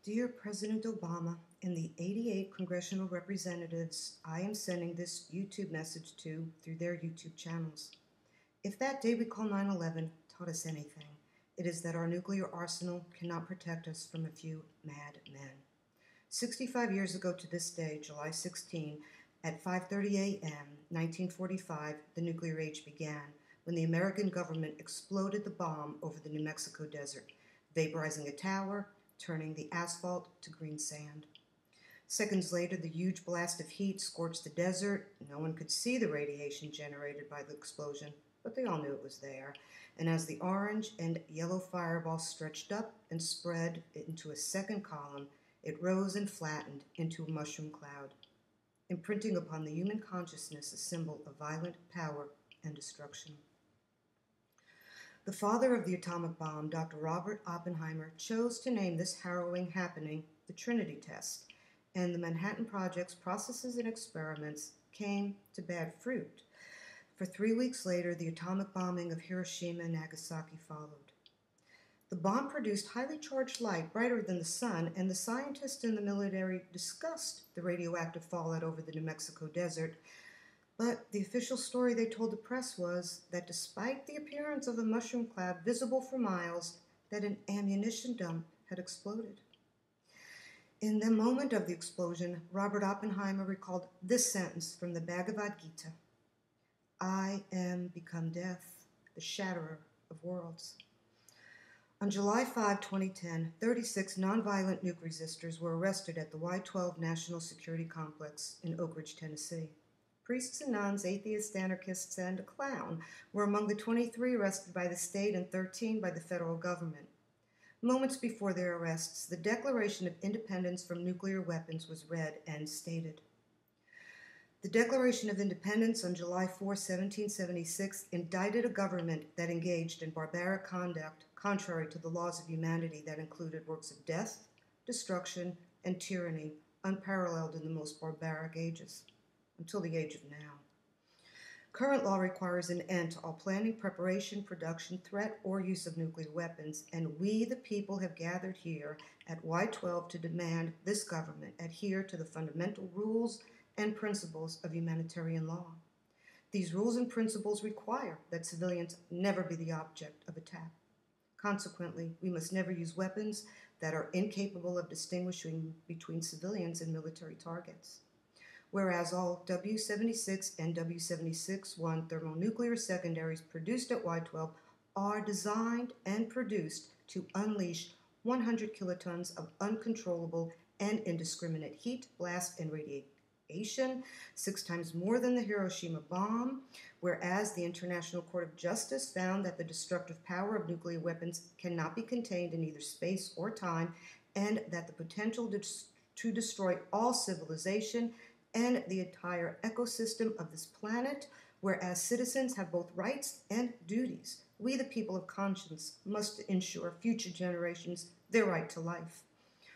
Dear President Obama and the 88 congressional representatives I am sending this YouTube message to through their YouTube channels. If that day we call 9/11 taught us anything, it is that our nuclear arsenal cannot protect us from a few mad men. 65 years ago to this day, July 16, at 5:30 a.m., 1945, the nuclear age began, when the American government exploded the bomb over the New Mexico desert, vaporizing a tower, turning the asphalt to green sand. Seconds later, the huge blast of heat scorched the desert. No one could see the radiation generated by the explosion, but they all knew it was there. And as the orange and yellow fireball stretched up and spread into a second column, it rose and flattened into a mushroom cloud, imprinting upon the human consciousness a symbol of violent power and destruction. The father of the atomic bomb, Dr. Robert Oppenheimer, chose to name this harrowing happening the Trinity test, and the Manhattan Project's processes and experiments came to bad fruit. For 3 weeks later, the atomic bombing of Hiroshima and Nagasaki followed. The bomb produced highly charged light, brighter than the sun, and the scientists and the military discussed the radioactive fallout over the New Mexico desert. But the official story they told the press was that despite the appearance of a mushroom cloud visible for miles, that an ammunition dump had exploded. In the moment of the explosion, Robert Oppenheimer recalled this sentence from the Bhagavad Gita: "I am become death, the shatterer of worlds." On July 5, 2010, 36 nonviolent nuke resistors were arrested at the Y-12 National Security Complex in Oak Ridge, Tennessee. Priests and nuns, atheists, anarchists, and a clown were among the 23 arrested by the state and 13 by the federal government. Moments before their arrests, the Declaration of Independence from Nuclear Weapons was read and stated. The Declaration of Independence on July 4, 1776, indicted a government that engaged in barbaric conduct contrary to the laws of humanity that included works of death, destruction, and tyranny, unparalleled in the most barbaric ages, until the age of now. Current law requires an end to all planning, preparation, production, threat, or use of nuclear weapons, and we, the people, have gathered here at Y-12 to demand this government adhere to the fundamental rules and principles of humanitarian law. These rules and principles require that civilians never be the object of attack. Consequently, we must never use weapons that are incapable of distinguishing between civilians and military targets. Whereas all W-76 and W-76-1 thermonuclear secondaries produced at Y-12 are designed and produced to unleash 100 kilotons of uncontrollable and indiscriminate heat, blast, and radiation, 6 times more than the Hiroshima bomb, whereas the International Court of Justice found that the destructive power of nuclear weapons cannot be contained in either space or time, and that the potential to destroy all civilization and the entire ecosystem of this planet, whereas citizens have both rights and duties. We, the people of conscience, must ensure future generations their right to life.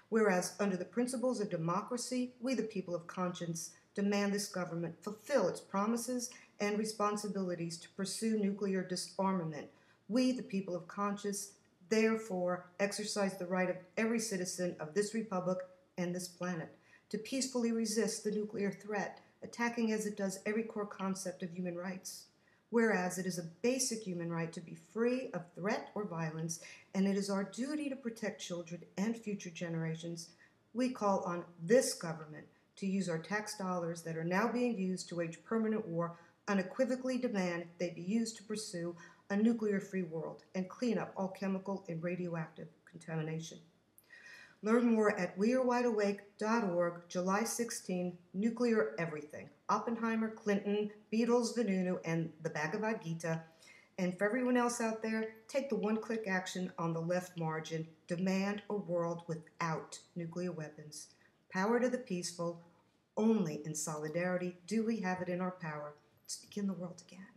Whereas under the principles of democracy, we, the people of conscience, demand this government fulfill its promises and responsibilities to pursue nuclear disarmament. We, the people of conscience, therefore exercise the right of every citizen of this republic and this planet to peacefully resist the nuclear threat, attacking as it does every core concept of human rights. Whereas it is a basic human right to be free of threat or violence, and it is our duty to protect children and future generations, we call on this government to use our tax dollars that are now being used to wage permanent war, unequivocally demand they be used to pursue a nuclear-free world and clean up all chemical and radioactive contamination. Learn more at wearewideawake.org, July 16, Nuclear Everything. Oppenheimer, Clinton, Beatles, Vanunu, and the Bhagavad Gita. And for everyone else out there, take the one-click action on the left margin. Demand a world without nuclear weapons. Power to the peaceful. Only in solidarity do we have it in our power to begin the world again.